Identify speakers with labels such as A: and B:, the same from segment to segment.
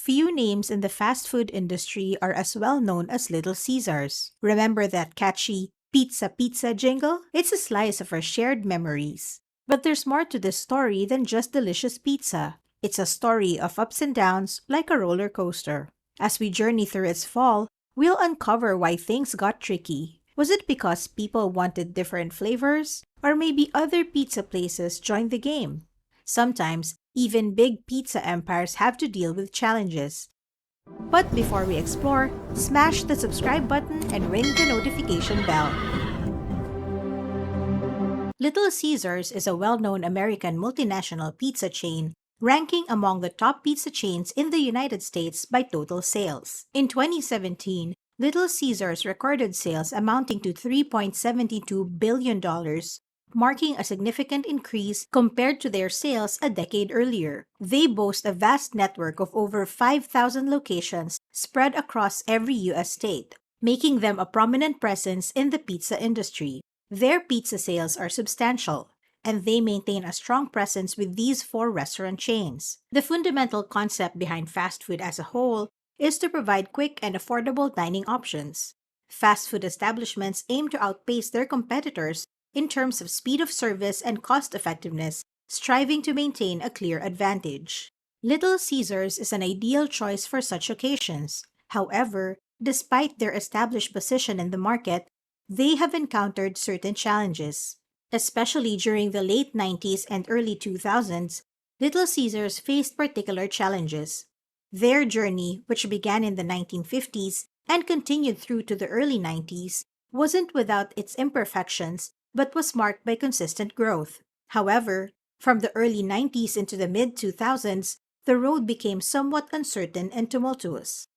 A: Few names in the fast food industry are as well known as Little Caesars. Remember that catchy pizza pizza jingle? It's a slice of our shared memories. But there's more to this story than just delicious pizza. It's a story of ups and downs like a roller coaster. As we journey through its fall, we'll uncover why things got tricky. Was it because people wanted different flavors? Or maybe other pizza places joined the game? Sometimes, even big pizza empires have to deal with challenges. But before we explore, smash the subscribe button and ring the notification bell. Little Caesars is a well-known American multinational pizza chain ranking among the top pizza chains in the United States by total sales. In 2017, Little Caesars recorded sales amounting to $3.72 billion, marking a significant increase compared to their sales a decade earlier. They boast a vast network of over 5,000 locations spread across every U.S. state, making them a prominent presence in the pizza industry. Their pizza sales are substantial, and they maintain a strong presence with these four restaurant chains. The fundamental concept behind fast food as a whole is to provide quick and affordable dining options. Fast food establishments aim to outpace their competitors in terms of speed of service and cost effectiveness, striving to maintain a clear advantage. Little Caesars is an ideal choice for such occasions. However, despite their established position in the market, they have encountered certain challenges. Especially during the late 90s and early 2000s, Little Caesars faced particular challenges. Their journey, which began in the 1950s and continued through to the early 90s, wasn't without its imperfections but was marked by consistent growth. However, from the early 90s into the mid-2000s, the road became somewhat uncertain and tumultuous.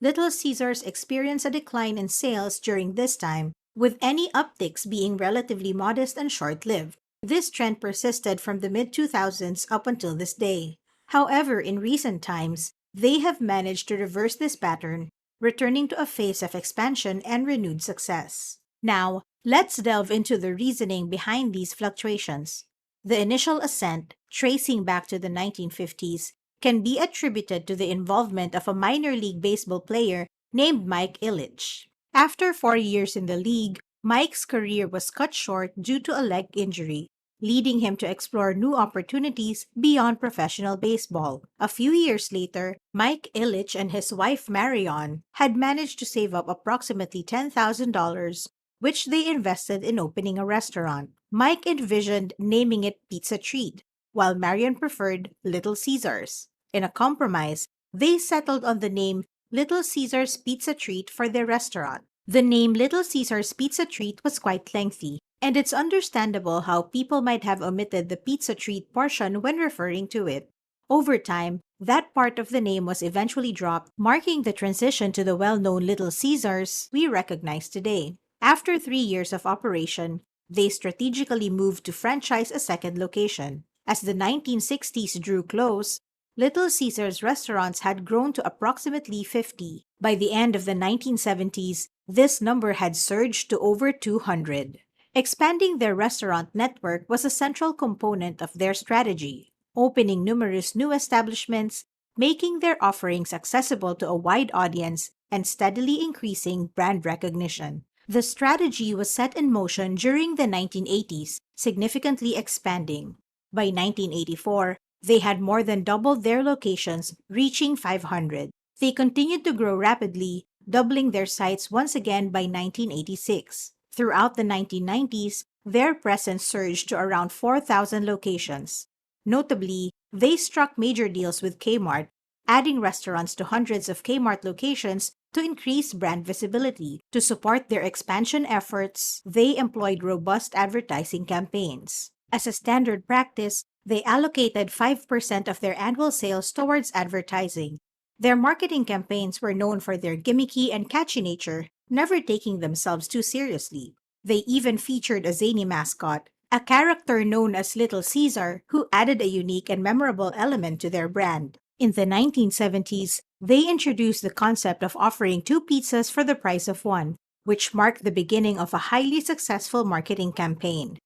A: Little Caesars experienced a decline in sales during this time, with any upticks being relatively modest and short-lived. This trend persisted from the mid-2000s up until this day. However, in recent times, they have managed to reverse this pattern, returning to a phase of expansion and renewed success. Now, let's delve into the reasoning behind these fluctuations. The initial ascent, tracing back to the 1950s, can be attributed to the involvement of a minor league baseball player named Mike Ilitch. After 4 years in the league, Mike's career was cut short due to a leg injury, leading him to explore new opportunities beyond professional baseball. A few years later, Mike Ilitch and his wife Marian had managed to save up approximately $10,000, which they invested in opening a restaurant. Mike envisioned naming it Pizza Treat, while Marian preferred Little Caesars. In a compromise, they settled on the name Little Caesars Pizza Treat for their restaurant. The name Little Caesars Pizza Treat was quite lengthy, and it's understandable how people might have omitted the pizza treat portion when referring to it. Over time, that part of the name was eventually dropped, marking the transition to the well-known Little Caesars we recognize today. After 3 years of operation, they strategically moved to franchise a second location. As the 1960s drew close, Little Caesars restaurants had grown to approximately 50. By the end of the 1970s, this number had surged to over 200. Expanding their restaurant network was a central component of their strategy, opening numerous new establishments, making their offerings accessible to a wide audience, and steadily increasing brand recognition. The strategy was set in motion during the 1980s, significantly expanding. By 1984, they had more than doubled their locations, reaching 500. They continued to grow rapidly, doubling their sites once again by 1986. Throughout the 1990s, their presence surged to around 4,000 locations. Notably, they struck major deals with Kmart, adding restaurants to hundreds of Kmart locations to increase brand visibility. To support their expansion efforts, they employed robust advertising campaigns. As a standard practice, they allocated 5% of their annual sales towards advertising. Their marketing campaigns were known for their gimmicky and catchy nature, never taking themselves too seriously. They even featured a zany mascot, a character known as Little Caesar, who added a unique and memorable element to their brand. In the 1970s, they introduced the concept of offering 2 pizzas for the price of 1, which marked the beginning of a highly successful marketing campaign.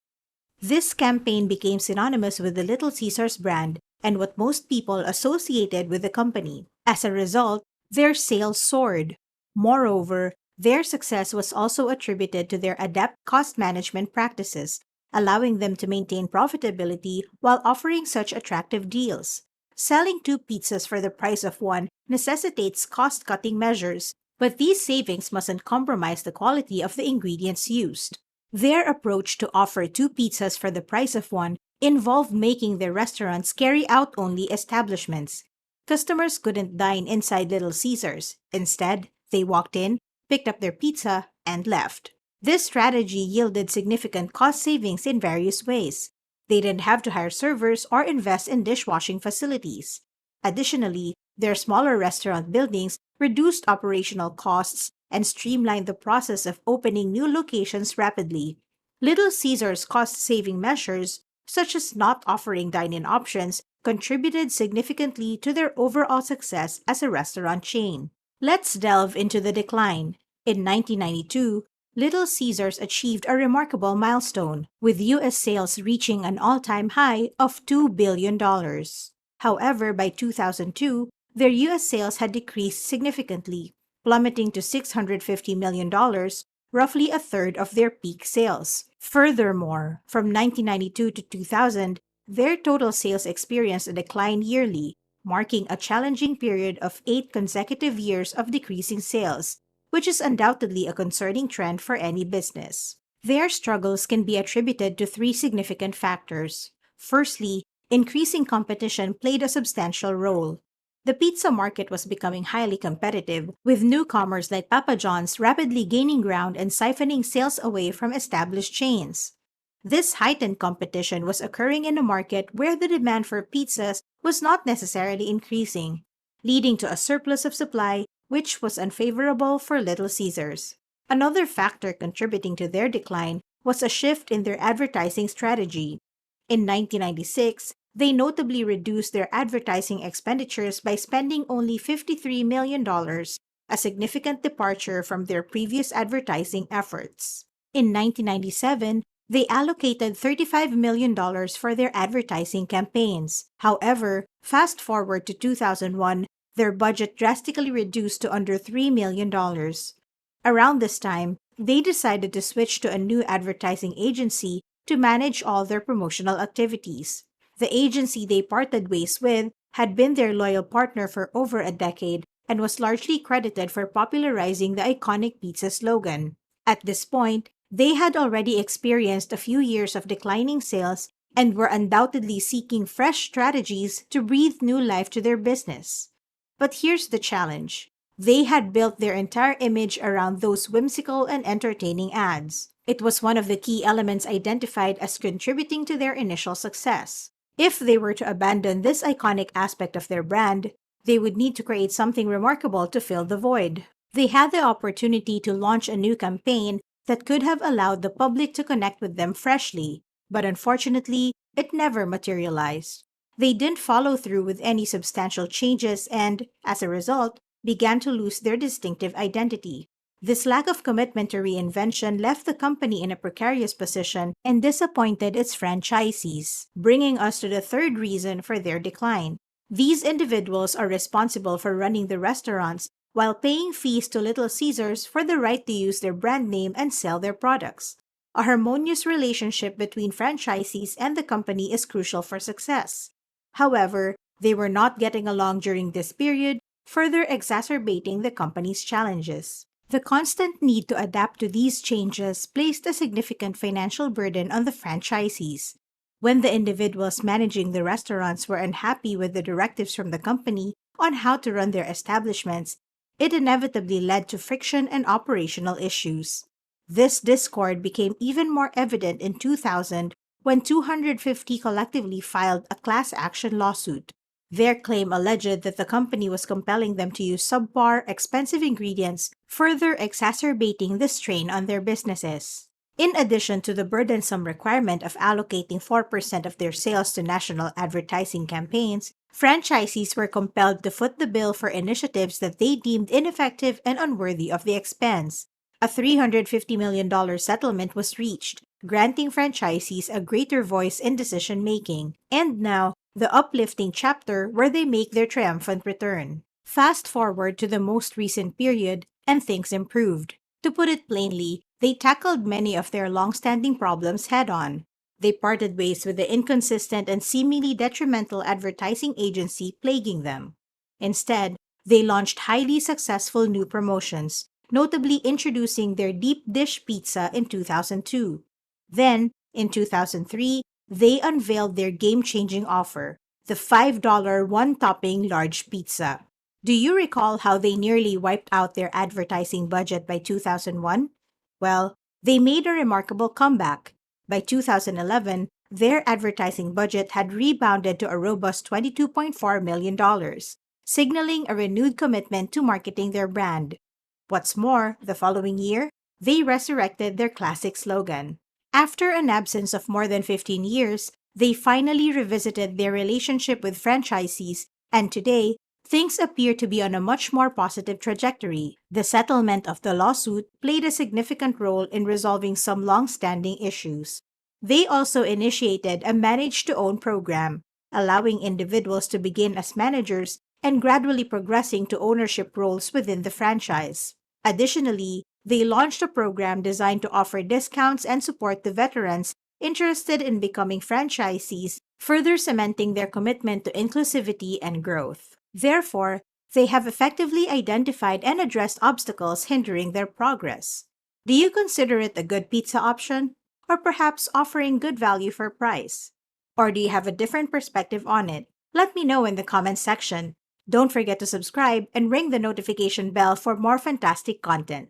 A: This campaign became synonymous with the Little Caesars brand and what most people associated with the company. As a result, their sales soared. Moreover, their success was also attributed to their adept cost management practices, allowing them to maintain profitability while offering such attractive deals. Selling two pizzas for the price of one necessitates cost cutting measures, but these savings mustn't compromise the quality of the ingredients used. Their approach to offer two pizzas for the price of one involved making their restaurants carry out only establishments. Customers couldn't dine inside Little Caesars. Instead, they walked in, picked up their pizza, and left. This strategy yielded significant cost savings in various ways. They didn't have to hire servers or invest in dishwashing facilities. Additionally, their smaller restaurant buildings reduced operational costs and streamlined the process of opening new locations rapidly. Little Caesars' cost-saving measures, such as not offering dine-in options, contributed significantly to their overall success as a restaurant chain. Let's delve into the decline. In 1992, Little Caesars achieved a remarkable milestone, with U.S. sales reaching an all-time high of $2 billion. However, by 2002, their U.S. sales had decreased significantly, plummeting to $650 million, roughly a third of their peak sales. Furthermore, from 1992 to 2000, their total sales experienced a decline yearly, marking a challenging period of 8 consecutive years of decreasing sales, which is undoubtedly a concerning trend for any business. Their struggles can be attributed to three significant factors. Firstly, increasing competition played a substantial role. The pizza market was becoming highly competitive, with newcomers like Papa John's rapidly gaining ground and siphoning sales away from established chains. This heightened competition was occurring in a market where the demand for pizzas was not necessarily increasing, leading to a surplus of supply, which was unfavorable for Little Caesars. Another factor contributing to their decline was a shift in their advertising strategy. In 1996, they notably reduced their advertising expenditures by spending only $53 million, a significant departure from their previous advertising efforts. In 1997, they allocated $35 million for their advertising campaigns. However, fast forward to 2001, their budget drastically reduced to under $3 million. Around this time, they decided to switch to a new advertising agency to manage all their promotional activities. The agency they parted ways with had been their loyal partner for over a decade and was largely credited for popularizing the iconic pizza slogan. At this point, they had already experienced a few years of declining sales and were undoubtedly seeking fresh strategies to breathe new life to their business. But here's the challenge. They had built their entire image around those whimsical and entertaining ads. It was one of the key elements identified as contributing to their initial success. If they were to abandon this iconic aspect of their brand, they would need to create something remarkable to fill the void. They had the opportunity to launch a new campaign that could have allowed the public to connect with them freshly, but unfortunately, it never materialized. They didn't follow through with any substantial changes and, as a result, began to lose their distinctive identity. This lack of commitment to reinvention left the company in a precarious position and disappointed its franchisees, bringing us to the third reason for their decline. These individuals are responsible for running the restaurants while paying fees to Little Caesars for the right to use their brand name and sell their products. A harmonious relationship between franchisees and the company is crucial for success. However, they were not getting along during this period, further exacerbating the company's challenges. The constant need to adapt to these changes placed a significant financial burden on the franchisees. When the individuals managing the restaurants were unhappy with the directives from the company on how to run their establishments, it inevitably led to friction and operational issues. This discord became even more evident in 2000 when 250 collectively filed a class action lawsuit. Their claim alleged that the company was compelling them to use subpar, expensive ingredients, further exacerbating the strain on their businesses. In addition to the burdensome requirement of allocating 4% of their sales to national advertising campaigns, franchisees were compelled to foot the bill for initiatives that they deemed ineffective and unworthy of the expense. A $350 million settlement was reached, granting franchisees a greater voice in decision-making. And now, the uplifting chapter where they make their triumphant return. Fast forward to the most recent period, and things improved. To put it plainly, they tackled many of their long-standing problems head-on. They parted ways with the inconsistent and seemingly detrimental advertising agency plaguing them. Instead, they launched highly successful new promotions, notably introducing their deep dish pizza in 2002. Then, in 2003, they unveiled their game-changing offer, the $5 one-topping large pizza. Do you recall how they nearly wiped out their advertising budget by 2001? Well, they made a remarkable comeback. By 2011, their advertising budget had rebounded to a robust $22.4 million, signaling a renewed commitment to marketing their brand. What's more, the following year, they resurrected their classic slogan. After an absence of more than 15 years, they finally revisited their relationship with franchisees, and today, things appear to be on a much more positive trajectory. The settlement of the lawsuit played a significant role in resolving some long-standing issues. They also initiated a manage-to-own program, allowing individuals to begin as managers and gradually progressing to ownership roles within the franchise. Additionally, they launched a program designed to offer discounts and support the veterans interested in becoming franchisees, further cementing their commitment to inclusivity and growth. Therefore, they have effectively identified and addressed obstacles hindering their progress. Do you consider it a good pizza option? Or perhaps offering good value for price? Or do you have a different perspective on it? Let me know in the comments section. Don't forget to subscribe and ring the notification bell for more fantastic content.